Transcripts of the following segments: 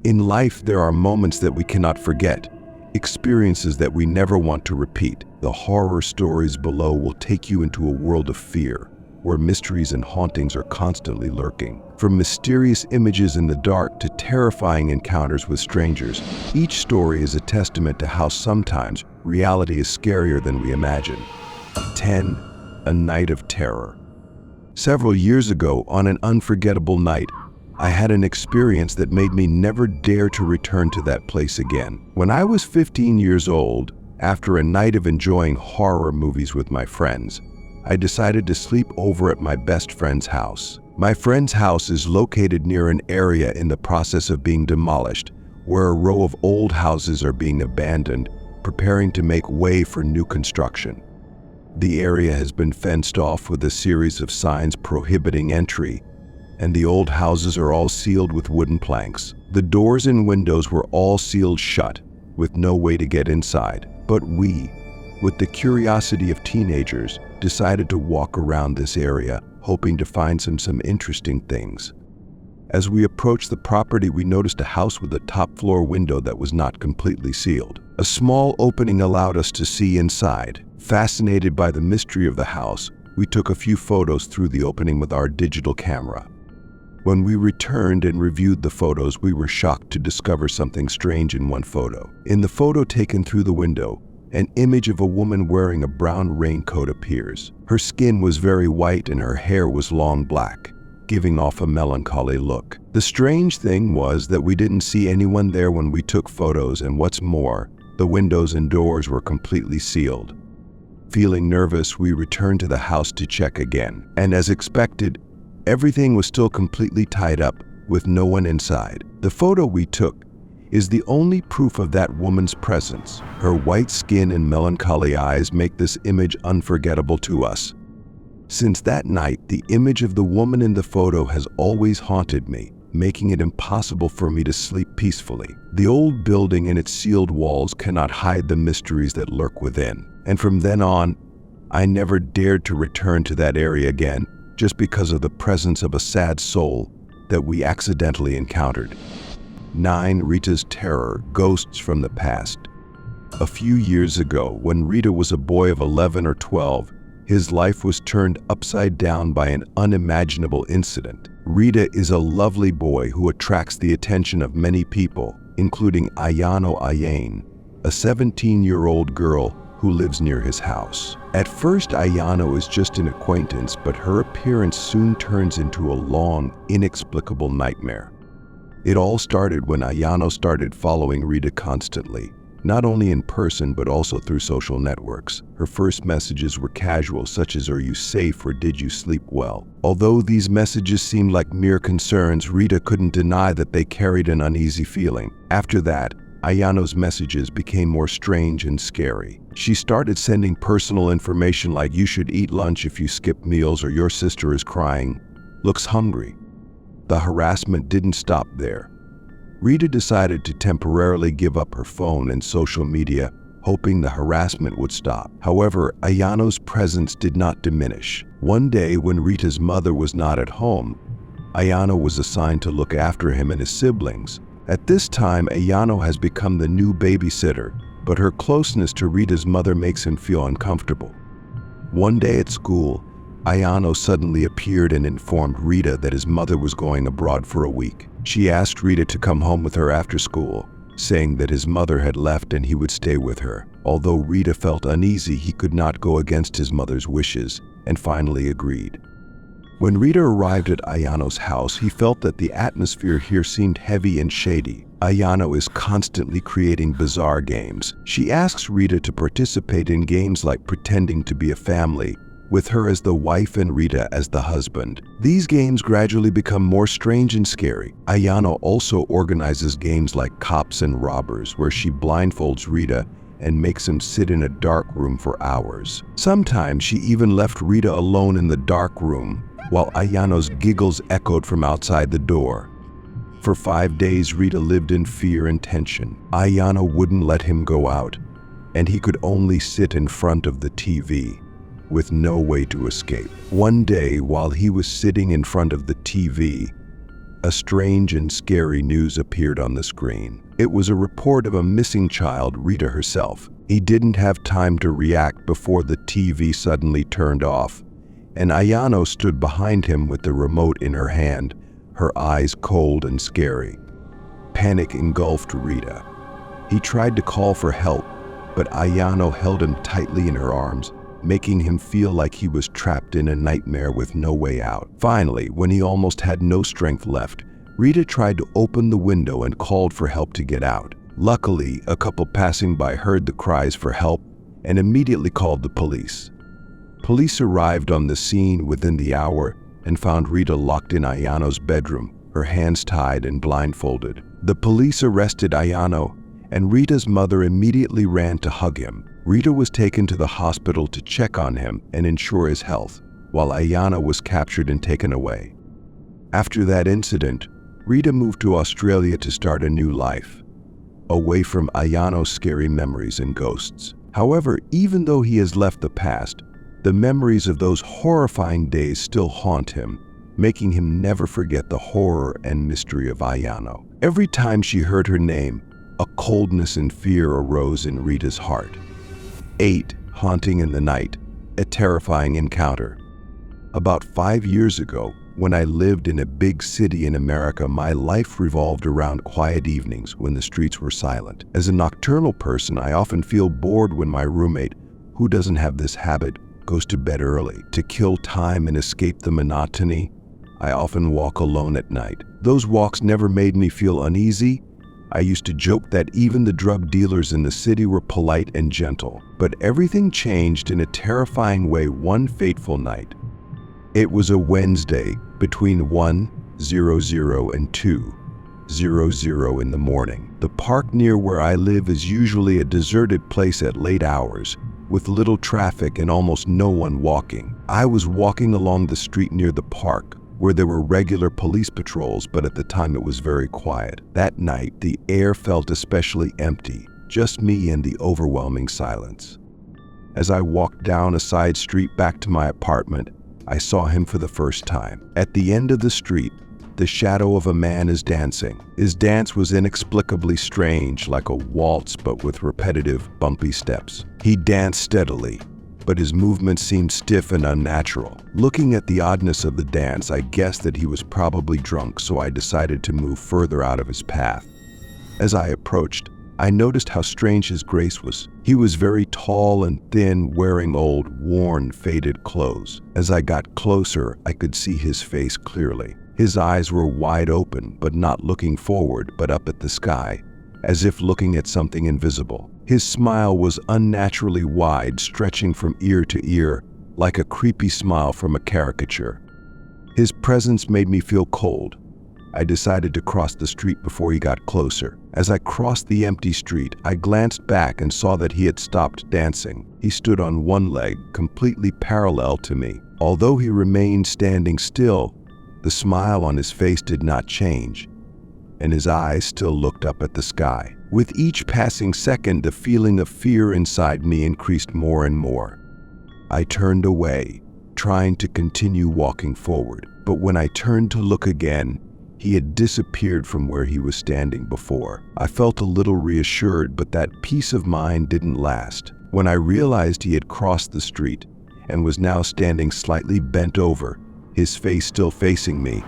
In life, there are moments that we cannot forget, experiences that we never want to repeat. The horror stories below will take you into a world of fear, where mysteries and hauntings are constantly lurking. From mysterious images in the dark to terrifying encounters with strangers, each story is a testament to how sometimes reality is scarier than we imagine. 10. A Night of Terror. Several years ago, on an unforgettable night, I had an experience that made me never dare to return to that place again. When I was 15 years old, after a night of enjoying horror movies with my friends, I decided to sleep over at my best friend's house. My friend's house is located near an area in the process of being demolished, where a row of old houses are being abandoned, preparing to make way for new construction. The area has been fenced off with a series of signs prohibiting entry, and the old houses are all sealed with wooden planks. The doors and windows were all sealed shut, with no way to get inside. But we, with the curiosity of teenagers, decided to walk around this area, hoping to find some interesting things. As we approached the property, we noticed a house with a top-floor window that was not completely sealed. A small opening allowed us to see inside. Fascinated by the mystery of the house, we took a few photos through the opening with our digital camera. When we returned and reviewed the photos, we were shocked to discover something strange in one photo. In the photo taken through the window, an image of a woman wearing a brown raincoat appears. Her skin was very white and her hair was long black, giving off a melancholy look. The strange thing was that we didn't see anyone there when we took photos, and what's more, the windows and doors were completely sealed. Feeling nervous, we returned to the house to check again, and as expected, everything was still completely tied up with no one inside. The photo we took is the only proof of that woman's presence. Her white skin and melancholy eyes make this image unforgettable to us. Since that night, the image of the woman in the photo has always haunted me, making it impossible for me to sleep peacefully. The old building and its sealed walls cannot hide the mysteries that lurk within. And from then on, I never dared to return to that area again, just because of the presence of a sad soul that we accidentally encountered. 9. Rita's Terror, Ghosts from the Past. A few years ago, when Rita was a boy of 11 or 12, his life was turned upside down by an unimaginable incident. Rita is a lovely boy who attracts the attention of many people, including Ayano Ayane, a 17-year-old girl who lives near his house. At first, Ayano is just an acquaintance, but her appearance soon turns into a long, inexplicable nightmare. It all started when Ayano started following Rita constantly, not only in person but also through social networks. Her first messages were casual, such as "Are you safe?" or "Did you sleep well?" Although these messages seemed like mere concerns, Rita couldn't deny that they carried an uneasy feeling. After that, Ayano's messages became more strange and scary. She started sending personal information like "You should eat lunch if you skip meals," or "Your sister is crying, looks hungry." The harassment didn't stop there. Rita decided to temporarily give up her phone and social media, hoping the harassment would stop. However, Ayano's presence did not diminish. One day, when Rita's mother was not at home, Ayano was assigned to look after him and his siblings. At this time, Ayano has become the new babysitter, but her closeness to Rita's mother makes him feel uncomfortable. One day at school, Ayano suddenly appeared and informed Rita that his mother was going abroad for a week. She asked Rita to come home with her after school, saying that his mother had left and he would stay with her. Although Rita felt uneasy, he could not go against his mother's wishes, and finally agreed. When Rita arrived at Ayano's house, he felt that the atmosphere here seemed heavy and shady. Ayano is constantly creating bizarre games. She asks Rita to participate in games like pretending to be a family, with her as the wife and Rita as the husband. These games gradually become more strange and scary. Ayano also organizes games like Cops and Robbers, where she blindfolds Rita and makes him sit in a dark room for hours. Sometimes she even left Rita alone in the dark room, while Ayano's giggles echoed from outside the door. For 5 days, Rita lived in fear and tension. Ayano wouldn't let him go out, and he could only sit in front of the TV, with no way to escape. One day, while he was sitting in front of the TV, A strange and scary news appeared on the screen. It was a report of a missing child, Rita herself. He didn't have time to react before the TV suddenly turned off, and Ayano stood behind him with the remote in her hand, her eyes cold and scary. Panic engulfed Rita. He tried to call for help, but Ayano held him tightly in her arms, making him feel like he was trapped in a nightmare with no way out. Finally, when he almost had no strength left, Rita tried to open the window and called for help to get out. Luckily, a couple passing by heard the cries for help and immediately called the police. Police arrived on the scene within the hour and found Rita locked in Ayano's bedroom, her hands tied and blindfolded. The police arrested Ayano, and Rita's mother immediately ran to hug him. Rita was taken to the hospital to check on him and ensure his health, while Ayano was captured and taken away. After that incident, Rita moved to Australia to start a new life, away from Ayano's scary memories and ghosts. However, even though he has left the past, the memories of those horrifying days still haunt him, making him never forget the horror and mystery of Ayano. Every time she heard her name, a coldness and fear arose in Rita's heart. 8. Haunting in the night, a terrifying encounter. About 5 years ago, when I lived in a big city in America, my life revolved around quiet evenings when the streets were silent. As a nocturnal person, I often feel bored when my roommate, who doesn't have this habit, goes to bed early. To kill time and escape the monotony, I often walk alone at night. Those walks never made me feel uneasy. I used to joke that even the drug dealers in the city were polite and gentle. But everything changed in a terrifying way one fateful night. It was a Wednesday between 1:00 and 2:00 in the morning. The park near where I live is usually a deserted place at late hours, with little traffic and almost no one walking. I was walking along the street near the park, where there were regular police patrols, but at the time it was very quiet. That night, the air felt especially empty, just me and the overwhelming silence. As I walked down a side street back to my apartment, I saw him for the first time. At the end of the street, the shadow of a man is dancing. His dance was inexplicably strange, like a waltz but with repetitive, bumpy steps. He danced steadily, but his movements seemed stiff and unnatural. Looking at the oddness of the dance, I guessed that he was probably drunk, so I decided to move further out of his path. As I approached, I noticed how strange his grace was. He was very tall and thin, wearing old, worn, faded clothes. As I got closer, I could see his face clearly. His eyes were wide open, but not looking forward, but up at the sky, as if looking at something invisible. His smile was unnaturally wide, stretching from ear to ear, like a creepy smile from a caricature. His presence made me feel cold. I decided to cross the street before he got closer. As I crossed the empty street, I glanced back and saw that he had stopped dancing. He stood on one leg, completely parallel to me. Although he remained standing still, the smile on his face did not change, and his eyes still looked up at the sky. With each passing second, the feeling of fear inside me increased more and more. I turned away, trying to continue walking forward. But when I turned to look again, he had disappeared from where he was standing before. I felt a little reassured, but that peace of mind didn't last. When I realized he had crossed the street and was now standing slightly bent over, his face still facing me,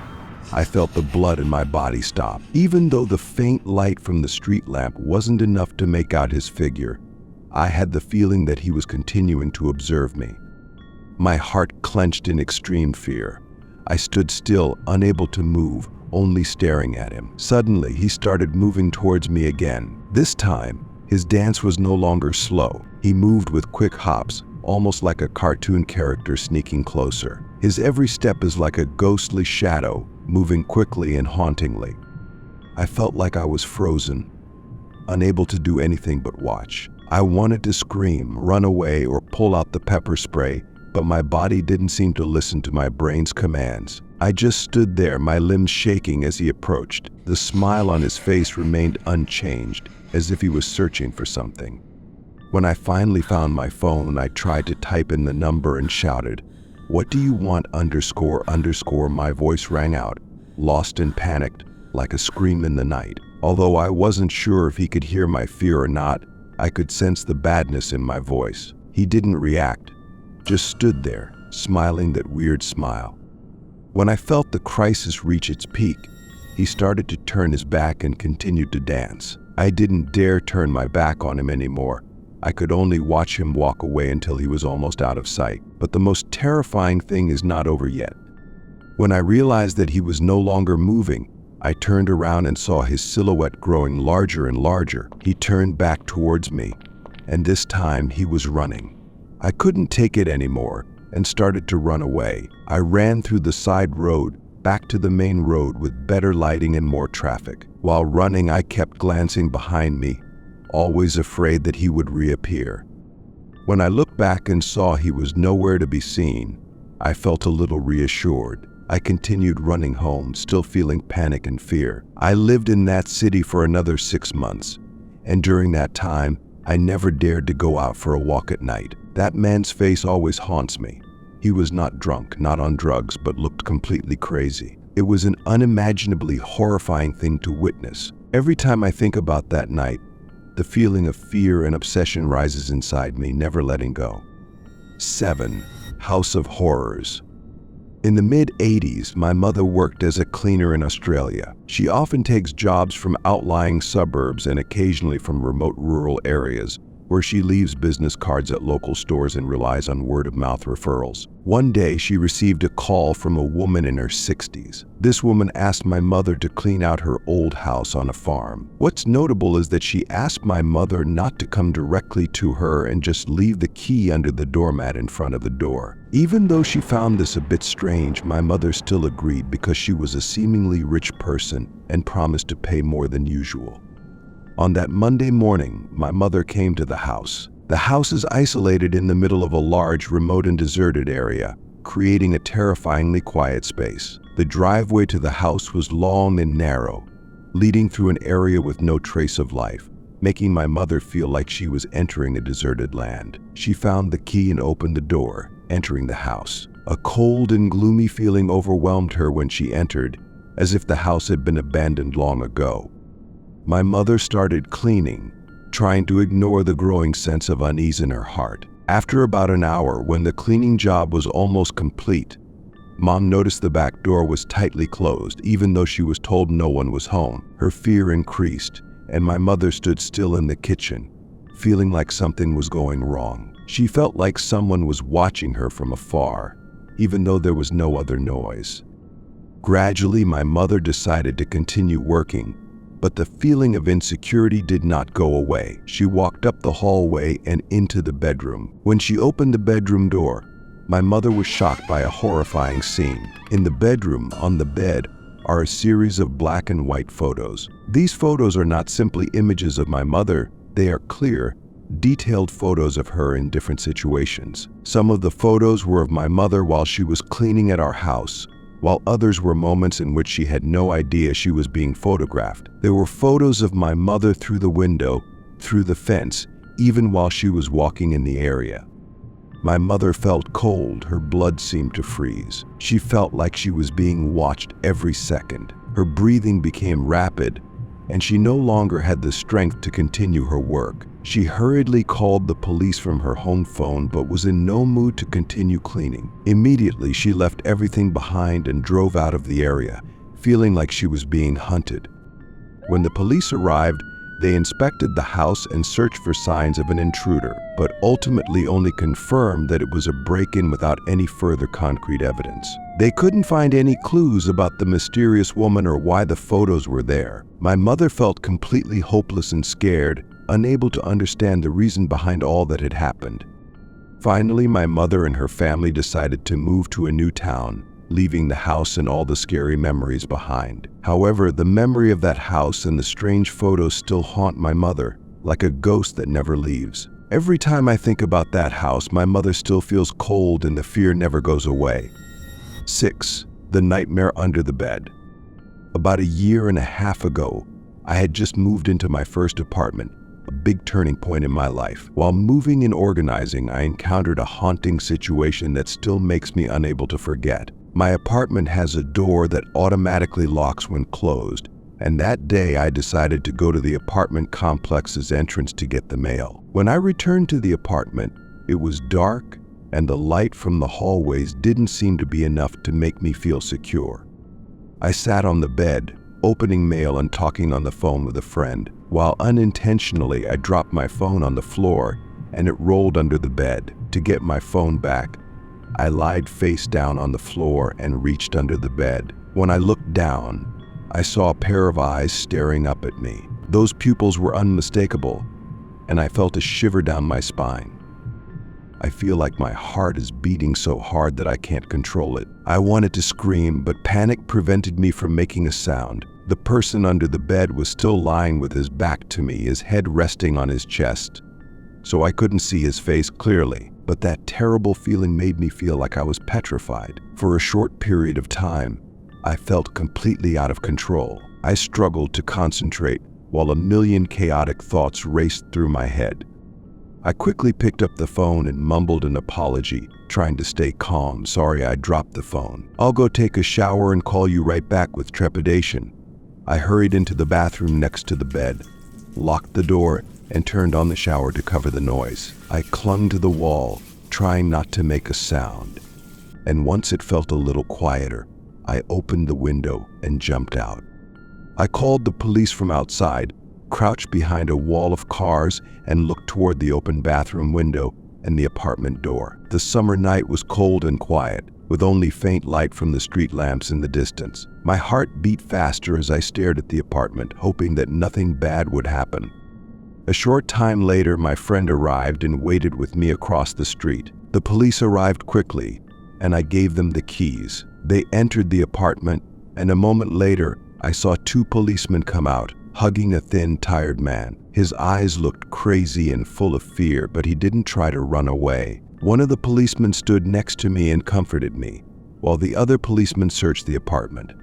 I felt the blood in my body stop. Even though the faint light from the street lamp wasn't enough to make out his figure, I had the feeling that he was continuing to observe me. My heart clenched in extreme fear. I stood still, unable to move, only staring at him. Suddenly, he started moving towards me again. This time, his dance was no longer slow. He moved with quick hops, almost like a cartoon character sneaking closer. His every step is like a ghostly shadow, moving quickly and hauntingly. I felt like I was frozen, unable to do anything but watch. I wanted to scream, run away, or pull out the pepper spray, but my body didn't seem to listen to my brain's commands. I just stood there, my limbs shaking as he approached. The smile on his face remained unchanged, as if he was searching for something. When I finally found my phone, I tried to type in the number and shouted, "What do you want ___?" My voice rang out, lost and panicked, like a scream in the night. Although I wasn't sure if he could hear my fear or not, I could sense the badness in my voice. He didn't react, just stood there, smiling that weird smile. When I felt the crisis reach its peak, he started to turn his back and continued to dance. I didn't dare turn my back on him anymore. I could only watch him walk away until he was almost out of sight. But the most terrifying thing is not over yet. When I realized that he was no longer moving, I turned around and saw his silhouette growing larger and larger. He turned back towards me, and this time he was running. I couldn't take it anymore and started to run away. I ran through the side road, back to the main road with better lighting and more traffic. While running, I kept glancing behind me, always afraid that he would reappear. When I looked back and saw he was nowhere to be seen, I felt a little reassured. I continued running home, still feeling panic and fear. I lived in that city for another 6 months, and during that time, I never dared to go out for a walk at night. That man's face always haunts me. He was not drunk, not on drugs, but looked completely crazy. It was an unimaginably horrifying thing to witness. Every time I think about that night, the feeling of fear and obsession rises inside me, never letting go. 7. House of Horrors. In the mid-80s, my mother worked as a cleaner in Australia. She often takes jobs from outlying suburbs and occasionally from remote rural areas, where she leaves business cards at local stores and relies on word-of-mouth referrals. One day, she received a call from a woman in her 60s. This woman asked my mother to clean out her old house on a farm. What's notable is that she asked my mother not to come directly to her and just leave the key under the doormat in front of the door. Even though she found this a bit strange, my mother still agreed because she was a seemingly rich person and promised to pay more than usual. On that Monday morning, my mother came to the house. The house is isolated in the middle of a large, remote and deserted area, creating a terrifyingly quiet space. The driveway to the house was long and narrow, leading through an area with no trace of life, making my mother feel like she was entering a deserted land. She found the key and opened the door, entering the house. A cold and gloomy feeling overwhelmed her when she entered, as if the house had been abandoned long ago. My mother started cleaning, trying to ignore the growing sense of unease in her heart. After about an hour, when the cleaning job was almost complete, Mom noticed the back door was tightly closed, even though she was told no one was home. Her fear increased, and my mother stood still in the kitchen, feeling like something was going wrong. She felt like someone was watching her from afar, even though there was no other noise. Gradually, my mother decided to continue working, but the feeling of insecurity did not go away. She walked up the hallway and into the bedroom. When she opened the bedroom door, my mother was shocked by a horrifying scene. In the bedroom, on the bed, are a series of black and white photos. These photos are not simply images of my mother, they are clear, detailed photos of her in different situations. Some of the photos were of my mother while she was cleaning at our house, while others were moments in which she had no idea she was being photographed. There were photos of my mother through the window, through the fence, even while she was walking in the area. My mother felt cold, her blood seemed to freeze. She felt like she was being watched every second. Her breathing became rapid, and she no longer had the strength to continue her work. She hurriedly called the police from her home phone but was in no mood to continue cleaning. Immediately, she left everything behind and drove out of the area, feeling like she was being hunted. When the police arrived, they inspected the house and searched for signs of an intruder, but ultimately only confirmed that it was a break-in without any further concrete evidence. They couldn't find any clues about the mysterious woman or why the photos were there. My mother felt completely hopeless and scared, unable to understand the reason behind all that had happened. Finally, my mother and her family decided to move to a new town, leaving the house and all the scary memories behind. However, the memory of that house and the strange photos still haunt my mother, like a ghost that never leaves. Every time I think about that house, my mother still feels cold and the fear never goes away. 6. The nightmare under the bed. About a year and a half ago, I had just moved into my first apartment, a big turning point in my life. While moving and organizing, I encountered a haunting situation that still makes me unable to forget. My apartment has a door that automatically locks when closed, and that day I decided to go to the apartment complex's entrance to get the mail. When I returned to the apartment, it was dark, and the light from the hallways didn't seem to be enough to make me feel secure. I sat on the bed, opening mail and talking on the phone with a friend, while unintentionally I dropped my phone on the floor and it rolled under the bed. To get my phone back, I lied face down on the floor and reached under the bed. When I looked down, I saw a pair of eyes staring up at me. Those pupils were unmistakable, and I felt a shiver down my spine. I feel like my heart is beating so hard that I can't control it. I wanted to scream, but panic prevented me from making a sound. The person under the bed was still lying with his back to me, his head resting on his chest, so I couldn't see his face clearly. But that terrible feeling made me feel like I was petrified. For a short period of time, I felt completely out of control. I struggled to concentrate while a million chaotic thoughts raced through my head. I quickly picked up the phone and mumbled an apology, trying to stay calm. "Sorry, I dropped the phone. I'll go take a shower and call you right back." With trepidation, I hurried into the bathroom next to the bed, locked the door, and turned on the shower to cover the noise. I clung to the wall, trying not to make a sound. And once it felt a little quieter, I opened the window and jumped out. I called the police from outside, crouched behind a wall of cars, and looked toward the open bathroom window and the apartment door. The summer night was cold and quiet, with only faint light from the street lamps in the distance. My heart beat faster as I stared at the apartment, hoping that nothing bad would happen. A short time later, my friend arrived and waited with me across the street. The police arrived quickly, and I gave them the keys. They entered the apartment, and a moment later, I saw two policemen come out, hugging a thin, tired man. His eyes looked crazy and full of fear, but he didn't try to run away. One of the policemen stood next to me and comforted me, while the other policeman searched the apartment.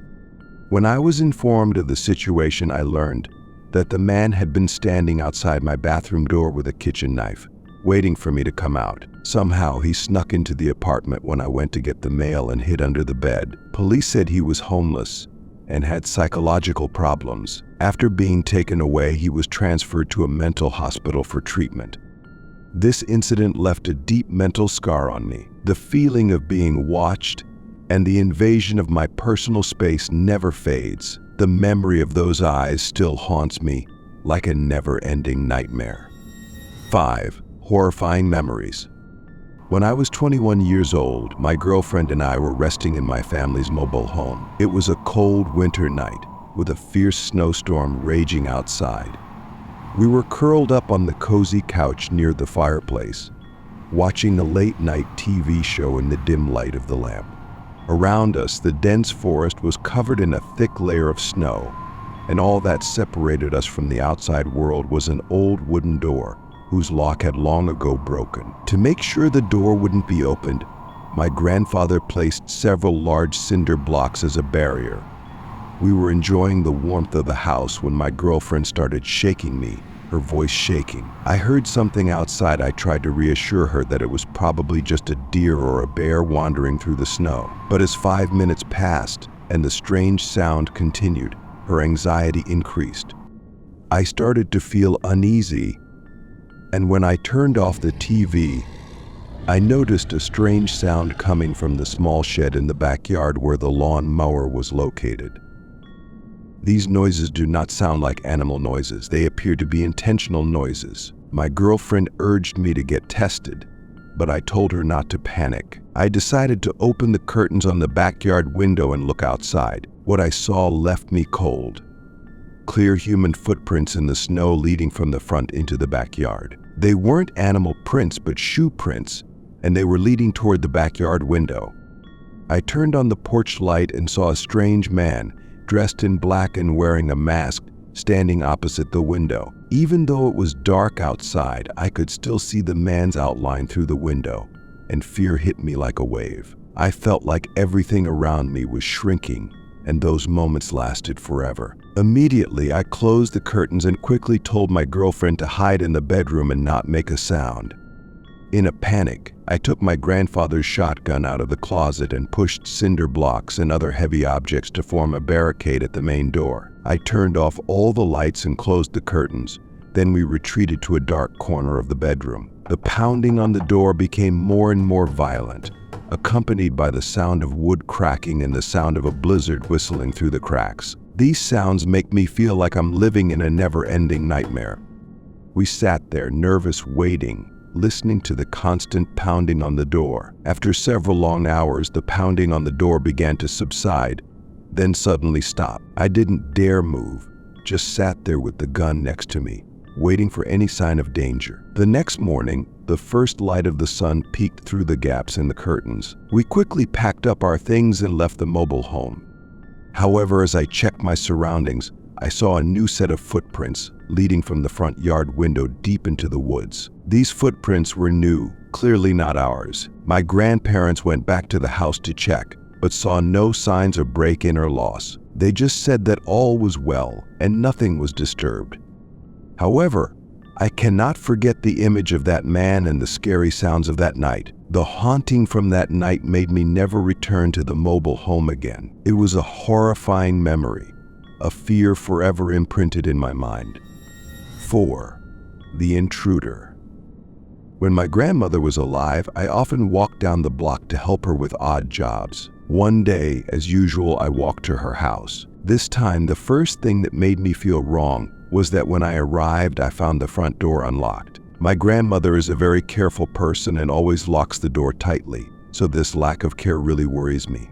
When I was informed of the situation, I learned that the man had been standing outside my bathroom door with a kitchen knife, waiting for me to come out. Somehow, he snuck into the apartment when I went to get the mail and hid under the bed. Police said he was homeless and had psychological problems. After being taken away, he was transferred to a mental hospital for treatment. This incident left a deep mental scar on me. The feeling of being watched and the invasion of my personal space never fades. The memory of those eyes still haunts me like a never-ending nightmare. 5. Horrifying memories. When I was 21 years old, my girlfriend and I were resting in my family's mobile home. It was a cold winter night with a fierce snowstorm raging outside. We were curled up on the cozy couch near the fireplace, watching a late-night TV show in the dim light of the lamp. Around us, the dense forest was covered in a thick layer of snow, and all that separated us from the outside world was an old wooden door whose lock had long ago broken. To make sure the door wouldn't be opened, my grandfather placed several large cinder blocks as a barrier. We were enjoying the warmth of the house when my girlfriend started shaking me, her voice shaking. I heard something outside. I tried to reassure her that it was probably just a deer or a bear wandering through the snow. But as 5 minutes passed and the strange sound continued, her anxiety increased. I started to feel uneasy, and when I turned off the TV, I noticed a strange sound coming from the small shed in the backyard where the lawn mower was located. These noises do not sound like animal noises. They appear to be intentional noises. My girlfriend urged me to get tested, but I told her not to panic. I decided to open the curtains on the backyard window and look outside. What I saw left me cold. Clear human footprints in the snow leading from the front into the backyard. They weren't animal prints, but shoe prints, and they were leading toward the backyard window. I turned on the porch light and saw a strange man, dressed in black and wearing a mask, standing opposite the window. Even though it was dark outside, I could still see the man's outline through the window, and fear hit me like a wave. I felt like everything around me was shrinking, and those moments lasted forever. Immediately, I closed the curtains and quickly told my girlfriend to hide in the bedroom and not make a sound. In a panic, I took my grandfather's shotgun out of the closet and pushed cinder blocks and other heavy objects to form a barricade at the main door. I turned off all the lights and closed the curtains. Then we retreated to a dark corner of the bedroom. The pounding on the door became more and more violent, accompanied by the sound of wood cracking and the sound of a blizzard whistling through the cracks. These sounds make me feel like I'm living in a never-ending nightmare. We sat there, nervous, waiting, listening to the constant pounding on the door. After several long hours, the pounding on the door began to subside, then suddenly stop. I didn't dare move, just sat there with the gun next to me, waiting for any sign of danger. The next morning, the first light of the sun peeked through the gaps in the curtains. We quickly packed up our things and left the mobile home. However, as I checked my surroundings, I saw a new set of footprints leading from the front yard window deep into the woods. These footprints were new, clearly not ours. My grandparents went back to the house to check, but saw no signs of break-in or loss. They just said that all was well and nothing was disturbed. However, I cannot forget the image of that man and the scary sounds of that night. The haunting from that night made me never return to the mobile home again. It was a horrifying memory, a fear forever imprinted in my mind. 4. The intruder. When my grandmother was alive, I often walked down the block to help her with odd jobs. One day, as usual, I walked to her house. This time, the first thing that made me feel wrong was that when I arrived, I found the front door unlocked. My grandmother is a very careful person and always locks the door tightly, so this lack of care really worries me.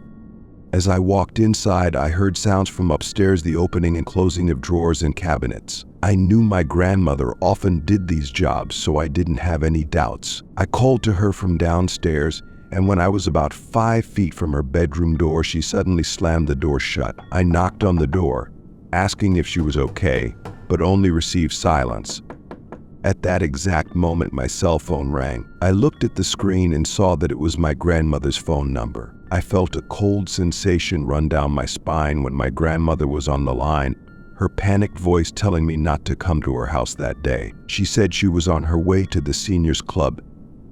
As I walked inside, I heard sounds from upstairs, the opening and closing of drawers and cabinets. I knew my grandmother often did these jobs, so I didn't have any doubts. I called to her from downstairs, and when I was about 5 feet from her bedroom door, she suddenly slammed the door shut. I knocked on the door, asking if she was okay, but only received silence. At that exact moment, my cell phone rang. I looked at the screen and saw that it was my grandmother's phone number. I felt a cold sensation run down my spine when my grandmother was on the line, her panicked voice telling me not to come to her house that day. She said she was on her way to the seniors club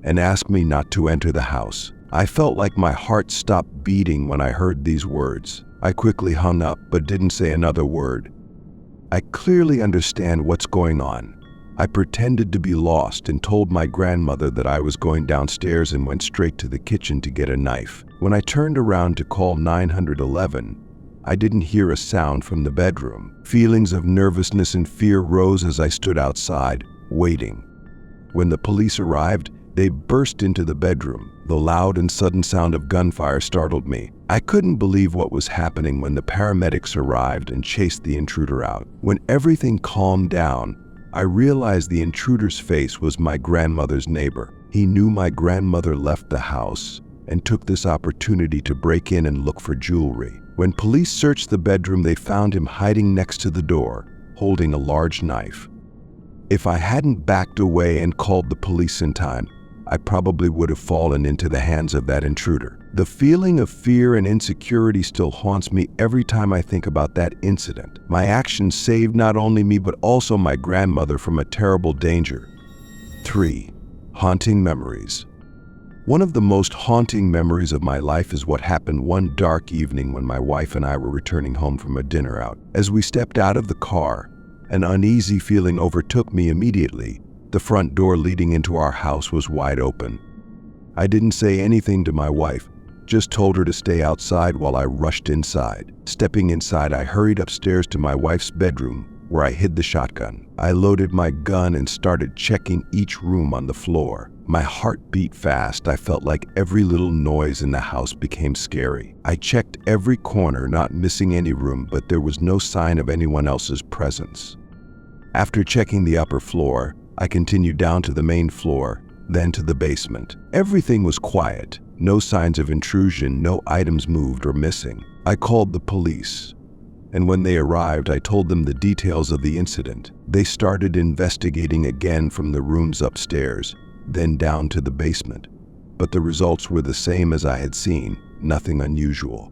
and asked me not to enter the house. I felt like my heart stopped beating when I heard these words. I quickly hung up but didn't say another word. I clearly understand what's going on. I pretended to be lost and told my grandmother that I was going downstairs and went straight to the kitchen to get a knife. When I turned around to call 911, I didn't hear a sound from the bedroom. Feelings of nervousness and fear rose as I stood outside, waiting. When the police arrived, they burst into the bedroom. The loud and sudden sound of gunfire startled me. I couldn't believe what was happening when the paramedics arrived and chased the intruder out. When everything calmed down, I realized the intruder's face was my grandmother's neighbor. He knew my grandmother left the house and took this opportunity to break in and look for jewelry. When police searched the bedroom, they found him hiding next to the door, holding a large knife. If I hadn't backed away and called the police in time, I probably would have fallen into the hands of that intruder. The feeling of fear and insecurity still haunts me every time I think about that incident. My actions saved not only me but also my grandmother from a terrible danger. 3. Haunting memories. One of the most haunting memories of my life is what happened one dark evening when my wife and I were returning home from a dinner out. As we stepped out of the car, an uneasy feeling overtook me immediately. The front door leading into our house was wide open. I didn't say anything to my wife, just told her to stay outside while I rushed inside. Stepping inside, I hurried upstairs to my wife's bedroom, where I hid the shotgun. I loaded my gun and started checking each room on the floor. My heart beat fast. I felt like every little noise in the house became scary. I checked every corner, not missing any room, but there was no sign of anyone else's presence. After checking the upper floor, I continued down to the main floor, then to the basement. Everything was quiet. No signs of intrusion, no items moved or missing. I called the police, and when they arrived, I told them the details of the incident. They started investigating again from the rooms upstairs, then down to the basement. But the results were the same as I had seen, nothing unusual.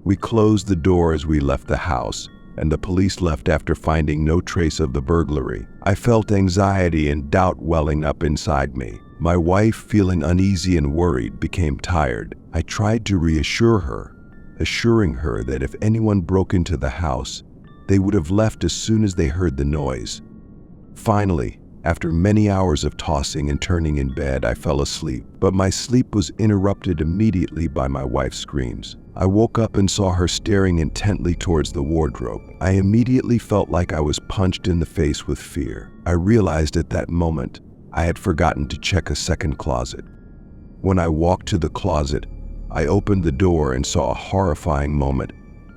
We closed the door as we left the house, and the police left after finding no trace of the burglary. I felt anxiety and doubt welling up inside me. My wife, feeling uneasy and worried, became tired. I tried to reassure her, assuring her that if anyone broke into the house, they would have left as soon as they heard the noise. Finally, after many hours of tossing and turning in bed, I fell asleep, but my sleep was interrupted immediately by my wife's screams. I woke up and saw her staring intently towards the wardrobe. I immediately felt like I was punched in the face with fear. I realized at that moment I had forgotten to check a second closet. When I walked to the closet, I opened the door and saw a horrifying moment.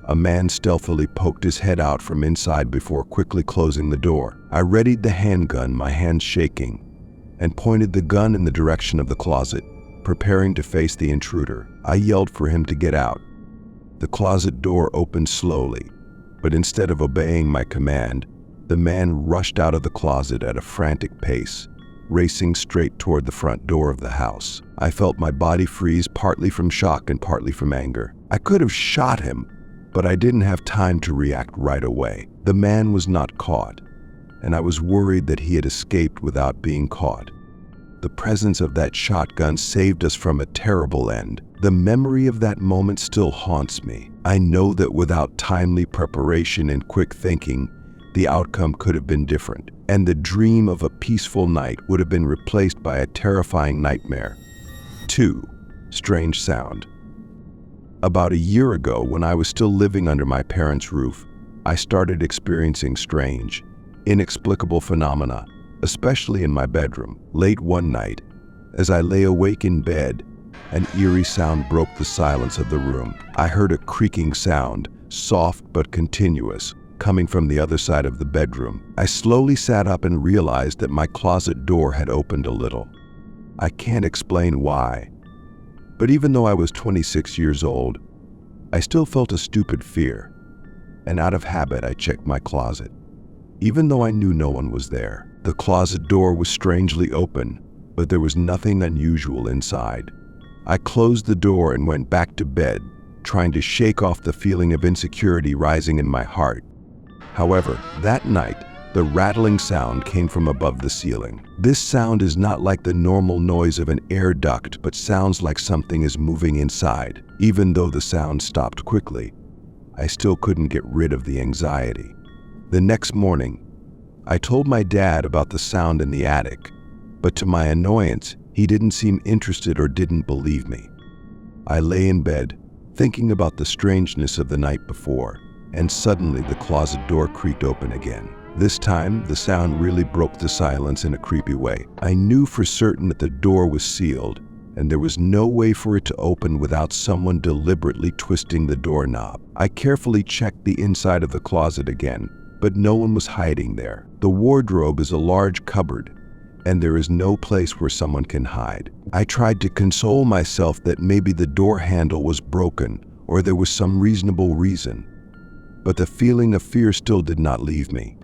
A man stealthily poked his head out from inside before quickly closing the door. I readied the handgun, my hands shaking, and pointed the gun in the direction of the closet, preparing to face the intruder. I yelled for him to get out. The closet door opened slowly, but instead of obeying my command, the man rushed out of the closet at a frantic pace, racing straight toward the front door of the house. I felt my body freeze, partly from shock and partly from anger. I could have shot him, but I didn't have time to react right away. The man was not caught, and I was worried that he had escaped without being caught. The presence of that shotgun saved us from a terrible end. The memory of that moment still haunts me. I know that without timely preparation and quick thinking, the outcome could have been different, and the dream of a peaceful night would have been replaced by a terrifying nightmare. 2. Strange sound. About a year ago, when I was still living under my parents' roof, I started experiencing strange, inexplicable phenomena, especially in my bedroom. Late one night, as I lay awake in bed, an eerie sound broke the silence of the room. I heard a creaking sound, soft but continuous, coming from the other side of the bedroom. I slowly sat up and realized that my closet door had opened a little. I can't explain why, but even though I was 26 years old, I still felt a stupid fear, and out of habit I checked my closet. Even though I knew no one was there, the closet door was strangely open, but there was nothing unusual inside. I closed the door and went back to bed, trying to shake off the feeling of insecurity rising in my heart. However, that night, the rattling sound came from above the ceiling. This sound is not like the normal noise of an air duct, but sounds like something is moving inside. Even though the sound stopped quickly, I still couldn't get rid of the anxiety. The next morning, I told my dad about the sound in the attic, but to my annoyance, he didn't seem interested or didn't believe me. I lay in bed, thinking about the strangeness of the night before, and suddenly the closet door creaked open again. This time, the sound really broke the silence in a creepy way. I knew for certain that the door was sealed, and there was no way for it to open without someone deliberately twisting the doorknob. I carefully checked the inside of the closet again, but no one was hiding there. The wardrobe is a large cupboard, and there is no place where someone can hide. I tried to console myself that maybe the door handle was broken or there was some reasonable reason, but the feeling of fear still did not leave me.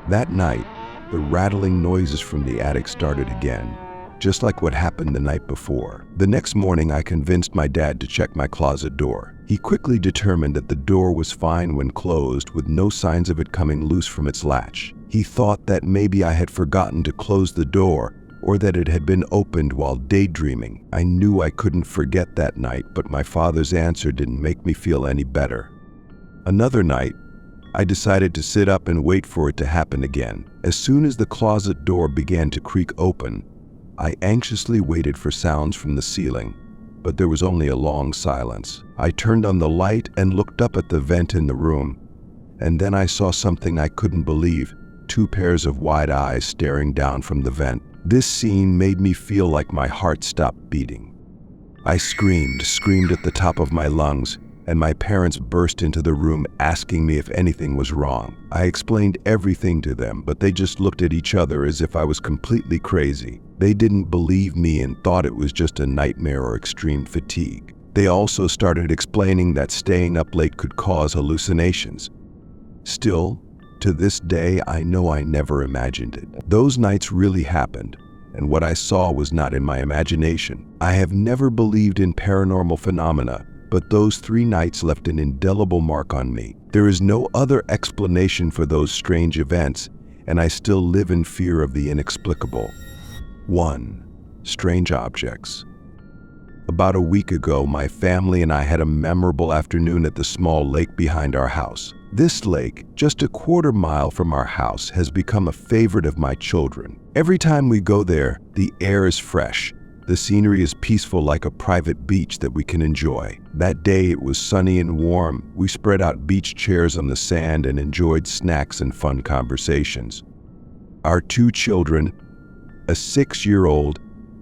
That night, the rattling noises from the attic started again, just like what happened the night before. The next morning, I convinced my dad to check my closet door. He quickly determined that the door was fine when closed, with no signs of it coming loose from its latch. He thought that maybe I had forgotten to close the door, or that it had been opened while daydreaming. I knew I couldn't forget that night, but my father's answer didn't make me feel any better. Another night, I decided to sit up and wait for it to happen again. As soon as the closet door began to creak open, I anxiously waited for sounds from the ceiling, but there was only a long silence. I turned on the light and looked up at the vent in the room, and then I saw something I couldn't believe: 2 pairs of wide eyes staring down from the vent. This scene made me feel like my heart stopped beating. I screamed at the top of my lungs, and my parents burst into the room asking me if anything was wrong. I explained everything to them, but they just looked at each other as if I was completely crazy. They didn't believe me and thought it was just a nightmare or extreme fatigue. They also started explaining that staying up late could cause hallucinations. Still, to this day, I know I never imagined it. Those nights really happened, and what I saw was not in my imagination. I have never believed in paranormal phenomena, but those 3 nights left an indelible mark on me. There is no other explanation for those strange events, and I still live in fear of the inexplicable. 1. Strange objects. About a week ago, my family and I had a memorable afternoon at the small lake behind our house. This lake, just a quarter mile from our house, has become a favorite of my children. Every time we go there, the air is fresh. The scenery is peaceful, like a private beach that we can enjoy. That day it was sunny and warm. We spread out beach chairs on the sand and enjoyed snacks and fun conversations. Our two children, a 6-year-old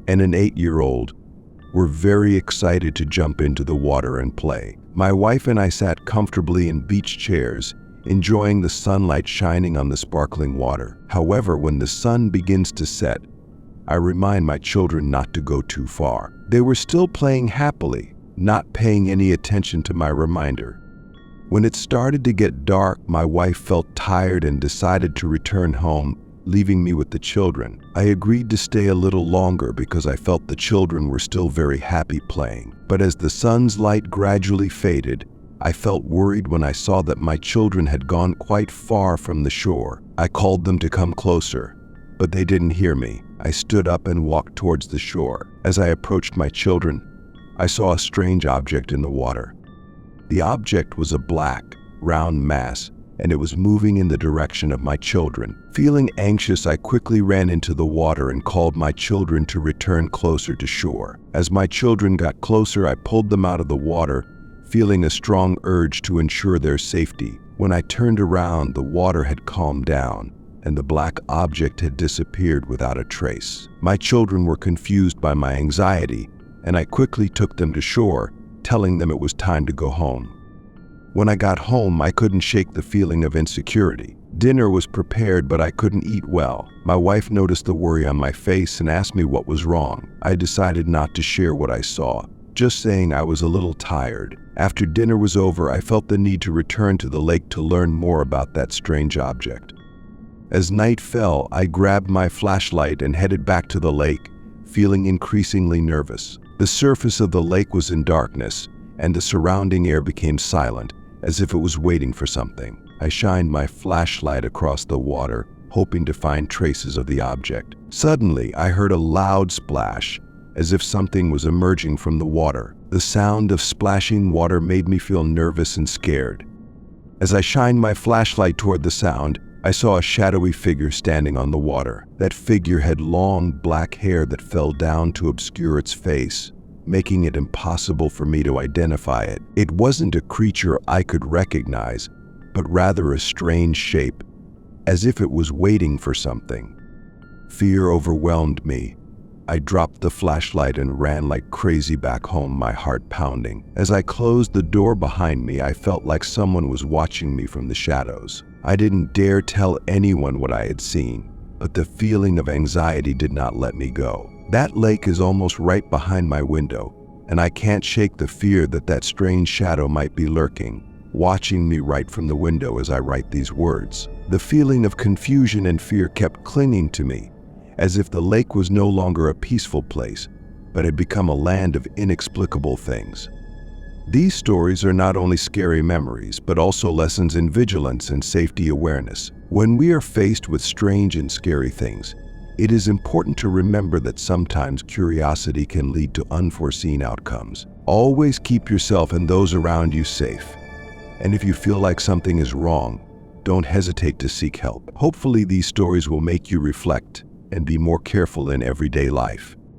and an 8-year-old, were very excited to jump into the water and play. My wife and I sat comfortably in beach chairs, enjoying the sunlight shining on the sparkling water. However, when the sun begins to set, I remind my children not to go too far. They were still playing happily, not paying any attention to my reminder. When it started to get dark, my wife felt tired and decided to return home, leaving me with the children. I agreed to stay a little longer because I felt the children were still very happy playing. But as the sun's light gradually faded, I felt worried when I saw that my children had gone quite far from the shore. I called them to come closer, but they didn't hear me. I stood up and walked towards the shore. As I approached my children, I saw a strange object in the water. The object was a black, round mass, and it was moving in the direction of my children. Feeling anxious, I quickly ran into the water and called my children to return closer to shore. As my children got closer, I pulled them out of the water, feeling a strong urge to ensure their safety. When I turned around, the water had calmed down, and the black object had disappeared without a trace. My children were confused by my anxiety, and I quickly took them to shore, telling them it was time to go home. When I got home, I couldn't shake the feeling of insecurity. Dinner was prepared, but I couldn't eat well. My wife noticed the worry on my face and asked me what was wrong. I decided not to share what I saw, just saying I was a little tired. After dinner was over, I felt the need to return to the lake to learn more about that strange object. As night fell, I grabbed my flashlight and headed back to the lake, feeling increasingly nervous. The surface of the lake was in darkness, and the surrounding air became silent, as if it was waiting for something. I shined my flashlight across the water, hoping to find traces of the object. Suddenly, I heard a loud splash, as if something was emerging from the water. The sound of splashing water made me feel nervous and scared. As I shined my flashlight toward the sound, I saw a shadowy figure standing on the water. That figure had long black hair that fell down to obscure its face, making it impossible for me to identify it. It wasn't a creature I could recognize, but rather a strange shape, as if it was waiting for something. Fear overwhelmed me. I dropped the flashlight and ran like crazy back home, my heart pounding. As I closed the door behind me, I felt like someone was watching me from the shadows. I didn't dare tell anyone what I had seen, but the feeling of anxiety did not let me go. That lake is almost right behind my window, and I can't shake the fear that that strange shadow might be lurking, watching me right from the window as I write these words. The feeling of confusion and fear kept clinging to me, as if the lake was no longer a peaceful place, but had become a land of inexplicable things. These stories are not only scary memories, but also lessons in vigilance and safety awareness. When we are faced with strange and scary things, it is important to remember that sometimes curiosity can lead to unforeseen outcomes. Always keep yourself and those around you safe. And if you feel like something is wrong, don't hesitate to seek help. Hopefully, these stories will make you reflect and be more careful in everyday life.